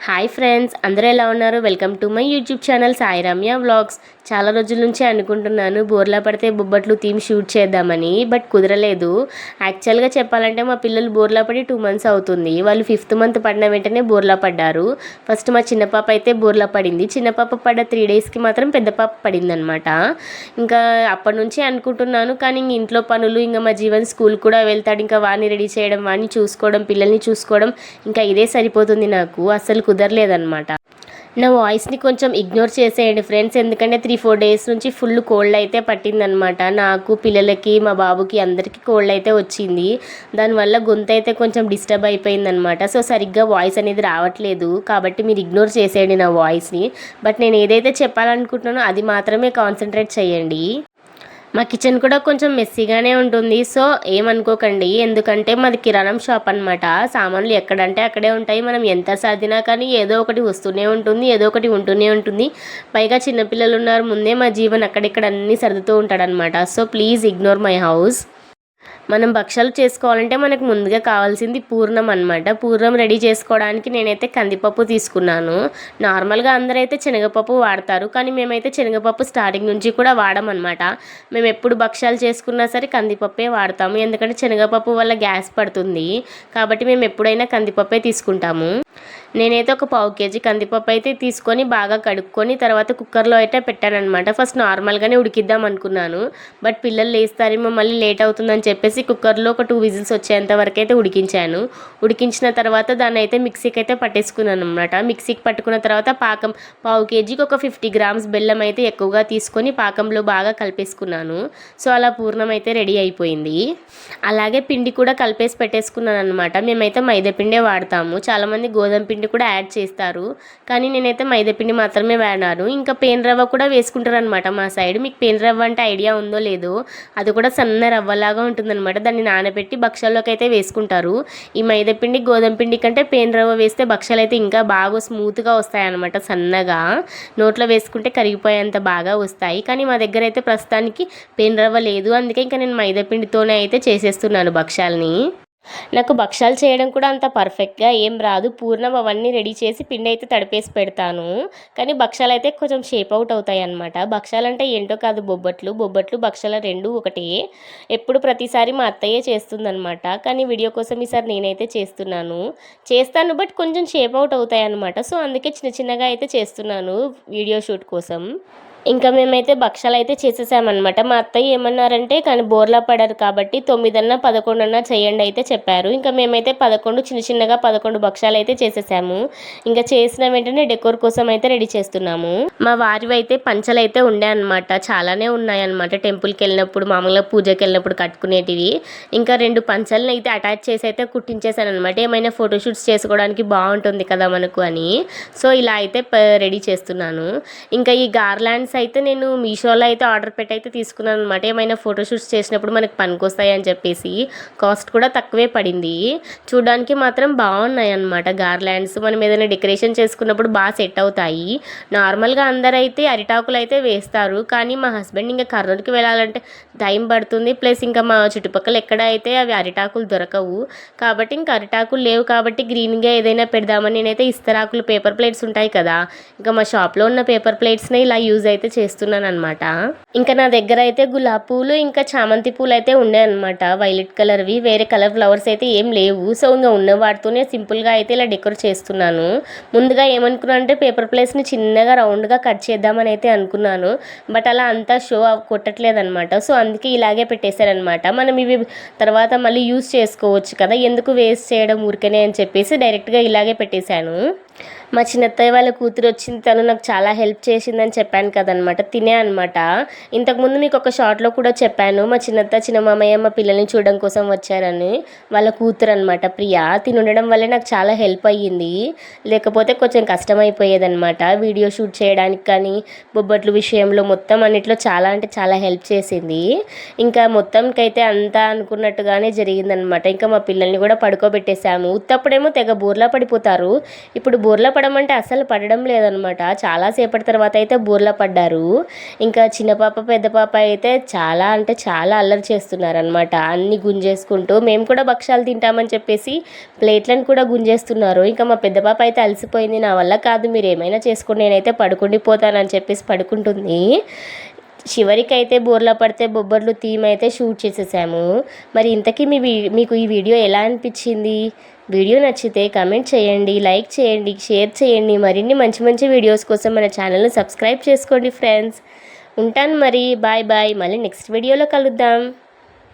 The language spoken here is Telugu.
హాయ్ ఫ్రెండ్స్, అందరూ ఎలా ఉన్నారు? Welcome to my YouTube channel Sai Ramya vlogs. చాలా రోజుల నుంచి అనుకుంటున్నాను బోర్లా పడితే బొబ్బట్లు థీమ్ షూట్ చేద్దామని, బట్ కుదరలేదు. యాక్చువల్గా చెప్పాలంటే మా పిల్లలు బోర్లా పడి 2 months అవుతుంది. వాళ్ళు 5th month పడిన వెంటనే బోర్లా పడ్డారు. ఫస్ట్ మా చిన్న పాప అయితే బోర్లా పడింది. చిన్న పాప పడ్డ 3 daysకి మాత్రం పెద్ద పాప పడింది అనమాట. ఇంకా అప్పటి నుంచి అనుకుంటున్నాను, కానీ ఇంట్లో పనులు, ఇంకా మా జీవన్ స్కూల్ కూడా వెళ్తాడు, ఇంకా వాడిని రెడీ చేయడం, వాడిని చూసుకోవడం, పిల్లల్ని చూసుకోవడం, ఇంకా ఇదే సరిపోతుంది నాకు. అసలు కుదరలేదన్నమాట. నా వాయిస్ని కొంచెం ఇగ్నోర్ చేసేయండి ఫ్రెండ్స్, ఎందుకంటే 3-4 days నుంచి ఫుల్ కోల్డ్ అయితే పట్టిందనమాట. నాకు, పిల్లలకి, మా బాబుకి అందరికీ కోల్డ్ అయితే వచ్చింది. దానివల్ల గొంతు అయితే కొంచెం డిస్టర్బ్ అయిపోయిందనమాట. సో సరిగ్గా వాయిస్ అనేది రావట్లేదు, కాబట్టి మీరు ఇగ్నోర్ చేసేయండి నా వాయిస్ని. బట్ నేను ఏదైతే చెప్పాలనుకుంటున్నానో అది మాత్రమే కాన్సన్ట్రేట్ చేయండి. మా కిచెన్ కూడా కొంచెం మెస్సీగానే ఉంటుంది, సో ఏమనుకోకండి. ఎందుకంటే మాది కిరాణం షాప్ అనమాట. సామాన్లు ఎక్కడంటే అక్కడే ఉంటాయి. మనం ఎంత సర్దినా కానీ ఏదో ఒకటి వస్తూనే ఉంటుంది, ఏదో ఒకటి ఉంటూనే ఉంటుంది. పైగా చిన్నపిల్లలు ఉన్నారు, ముందే మా జీవన్ అక్కడిక్కడ అన్నీ సర్దుతూ ఉంటాడనమాట. So please ignore my house. మనం భక్షాలు చేసుకోవాలంటే మనకు ముందుగా కావాల్సింది పూర్ణం అనమాట. పూర్ణం రెడీ చేసుకోవడానికి నేనైతే కందిపప్పు తీసుకున్నాను. నార్మల్గా అందరైతే శనగపప్పు వాడతారు, కానీ మేమైతే శనగపప్పు స్టార్టింగ్ నుంచి కూడా వాడమన్నమాట. మేము ఎప్పుడు భక్షాలు చేసుకున్నా సరే కందిపప్పే వాడతాము, ఎందుకంటే శనగపప్పు వల్ల గ్యాస్ పడుతుంది. కాబట్టి మేము ఎప్పుడైనా కందిపప్పే తీసుకుంటాము. నేనైతే ఒక 1/4 kg కందిపప్పు అయితే తీసుకొని బాగా కడుక్కొని తర్వాత కుక్కర్లో అయితే పెట్టానమాట. ఫస్ట్ నార్మల్గానే ఉడికిద్దాం అనుకున్నాను, బట్ పిల్లలు లేస్తారేమో మళ్ళీ లేట్ అవుతుందని చెప్పేసి కుక్కర్లో ఒక 2 whistles వచ్చేంత వరకు అయితే ఉడికించాను. ఉడికించిన తర్వాత దాన్ని అయితే మిక్సీకి అయితే పట్టేసుకున్నాను అనమాట. మిక్సీకి పట్టుకున్న తర్వాత పాకం 1/4 kgకి ఒక 50 grams బెల్లం అయితే ఎక్కువగా తీసుకొని పాకంలో బాగా కలిపేసుకున్నాను. సో అలా పూర్ణం అయితే రెడీ అయిపోయింది. అలాగే పిండి కూడా కలిపేసి పెట్టేసుకున్నాను అనమాట. మేమైతే మైదా పిండే వాడతాము, చాలామంది గోధుమ పిండి కూడా యాడ్ చేస్తారు, కానీ నేనైతే మైదా పిండి మాత్రమే వాడాను. ఇంకా పేన్ రవ్వ కూడా వేసుకుంటారు అనమాట మా సైడ్. మీకు పేన్ రవ్వ అంటే ఐడియా ఉందో లేదో, అది కూడా సన్న రవ్వలాగా ఉంటుందన్నమాట. దాన్ని నానబెట్టి భక్షాల్లోకి అయితే వేసుకుంటారు. ఈ మైదా పిండి గోధుమ పిండి కంటే పేన్ రవ్వ వేస్తే భక్షాలు అయితే ఇంకా బాగా స్మూత్గా వస్తాయి అనమాట. సన్నగా నోట్లో వేసుకుంటే కరిగిపోయేంత బాగా వస్తాయి. కానీ మా దగ్గర అయితే ప్రస్తుతానికి పేన్ రవ్వ లేదు, అందుకే ఇంకా నేను మైదా పిండితోనే అయితే చేసేస్తున్నాను భక్షాలని. నాకు భక్షాలు చేయడం కూడా అంత పర్ఫెక్ట్గా ఏం రాదు. పూర్ణం అవన్నీ రెడీ చేసి పిండి అయితే తడిపేసి పెడతాను, కానీ భక్షాలు అయితే కొంచెం షేప్ అవుట్ అవుతాయి అన్నమాట. భక్షాలు అంటే ఏంటో కాదు, బొబ్బట్లు భక్షాలు రెండు ఒకటే. ఎప్పుడు ప్రతిసారి మా అత్తయ్యే చేస్తుందన్నమాట, కానీ వీడియో కోసం ఈసారి నేనైతే చేస్తాను, బట్ కొంచెం షేప్ అవుట్ అవుతాయి అన్నమాట. సో అందుకే చిన్నగా అయితే చేస్తున్నాను వీడియో షూట్ కోసం. ఇంకా మేమైతే భక్షాలు అయితే చేసేసామన్నమాట. మా అత్తయ్య ఏమన్నారంటే, కానీ బోర్లా పడారు కాబట్టి 9 11 చేయండి అయితే చెప్పారు. ఇంకా మేమైతే 11 చిన్నగా 11 భక్షాలు అయితే చేసేసాము. ఇంకా చేసిన వెంటనే డెకోర్ కోసం అయితే రెడీ చేస్తున్నాము. మా వారివి అయితే పంచలు అయితే ఉండే అనమాట, చాలానే ఉన్నాయన్నమాట. టెంపుల్కి వెళ్ళినప్పుడు, మామూలుగా పూజకి వెళ్ళినప్పుడు కట్టుకునేటివి. ఇంకా 2 పంచలను అయితే అటాచ్ చేసి అయితే కుట్టించేసాను అనమాట. ఏమైనా ఫోటోషూట్స్ చేసుకోవడానికి బాగుంటుంది కదా మనకు అని. సో ఇలా అయితే రెడీ చేస్తున్నాను. ఇంకా ఈ గార్లాండ్స్ అయితే నేను మీషోలో అయితే ఆర్డర్ పెట్టి అయితే తీసుకున్నాను అనమాట. ఏమైనా ఫోటోషూట్స్ చేసినప్పుడు మనకు పనికొస్తాయి అని చెప్పేసి. కాస్ట్ కూడా తక్కువే పడింది. చూడడానికి మాత్రం బాగున్నాయి అన్నమాట గార్లాండ్స్. మనం ఏదైనా డెకరేషన్ చేసుకున్నప్పుడు బాగా సెట్ అవుతాయి. నార్మల్గా అందరైతే అరిటాకులు అయితే వేస్తారు, కానీ మా హస్బెండ్ ఇంకా కర్నూలుకి వెళ్ళాలంటే టైం పడుతుంది, ప్లస్ ఇంకా మా చుట్టుపక్కల ఎక్కడ అయితే అవి అరిటాకులు దొరకవు. కాబట్టి ఇంకా అరిటాకులు లేవు కాబట్టి గ్రీన్గా ఏదైనా పెడదామని నేనైతే ఇస్తరాకులు పేపర్ ప్లేట్స్ ఉంటాయి కదా, ఇంకా మా షాప్లో ఉన్న పేపర్ ప్లేట్స్ని ఇలా యూజ్ అయితే చేస్తున్నాను అనమాట. ఇంకా నా దగ్గర అయితే గులాబీ పూలు ఇంకా చామంతి పూలు అయితే ఉండే అనమాట, వైలెట్ కలర్వి. వేరే కలర్ ఫ్లవర్స్ అయితే ఏం లేవు. సో ఇంకా ఉన్న వాటితోనే సింపుల్గా అయితే ఇలా డెకరేట్ చేస్తున్నాను. ముందుగా ఏమనుకున్నాను అంటే పేపర్ ప్లేట్స్ని చిన్నగా రౌండ్గా కట్ చేద్దామని అయితే అనుకున్నాను, బట్ అలా అంతా షో కొట్టట్లేదు అనమాట. సో అందుకే ఇలాగే పెట్టేశారనమాట. మనం ఇవి తర్వాత మళ్ళీ యూజ్ చేసుకోవచ్చు కదా, ఎందుకు వేస్ట్ చేయడం ఊరికనే అని చెప్పేసి డైరెక్ట్గా ఇలాగే పెట్టేశాను. మా చిన్నత్తయ్య వాళ్ళ కూతురు వచ్చింది, తను నాకు చాలా హెల్ప్ చేసిందని చెప్పాను కదనమాట. తినే అనమాట. ఇంతకుముందు మీకు ఒక షార్ట్లో కూడా చెప్పాను, మా చిన్న మామయ్య మా పిల్లల్ని చూడడం కోసం వచ్చారని. వాళ్ళ కూతురు అనమాట ప్రియా. తిని ఉండడం వల్లే నాకు చాలా హెల్ప్ అయ్యింది, లేకపోతే కొంచెం కష్టమైపోయేదనమాట వీడియో షూట్ చేయడానికి. కానీ బొబ్బట్లు విషయంలో మొత్తం అన్నిట్లో చాలా అంటే చాలా హెల్ప్ చేసింది. ఇంకా మొత్తంకైతే అంతా అనుకున్నట్టుగానే జరిగిందనమాట. ఇంకా మా పిల్లల్ని కూడా పడుకోబెట్టేశాము. ఉత్తప్పుడేమో తెగ బోర్లా పడిపోతారు, ఇప్పుడు బోర్లా పడమంటే అస్సలు పడడం లేదనమాట. చాలాసేపటి తర్వాత అయితే బోర్లా పడ్డారు. ఇంకా చిన్న పాప పెద్ద పాప అయితే చాలా అంటే చాలా అల్లరి చేస్తున్నారనమాట. అన్నీ గుంజేసుకుంటూ మేము కూడా భక్షాలు తింటామని చెప్పేసి ప్లేట్లను కూడా గుంజేస్తున్నారు. ఇంకా మా పెద్ద పాప అయితే అలసిపోయింది, నా వల్ల కాదు మీరు ఏమైనా చేసుకోండి నేనైతే పడుకుండిపోతానని చెప్పేసి పడుకుంటుంది. చివరికైతే బోర్లా పడితే బొబ్బట్లు థీమ్ అయితే షూట్ చేసేసాము. మరి ఇంతకీ మీకు ఈ వీడియో ఎలా అనిపించింది? వీడియో నచ్చితే కమెంట్ చేయండి, లైక్ చేయండి, షేర్ చేయండి. మరిన్ని మంచి మంచి వీడియోస్ కోసం మన ఛానల్ని సబ్స్క్రైబ్ చేసుకోండి ఫ్రెండ్స్. ఉంటాను మరి, బాయ్ బాయ్. మళ్ళీ నెక్స్ట్ వీడియోలో కలుద్దాం.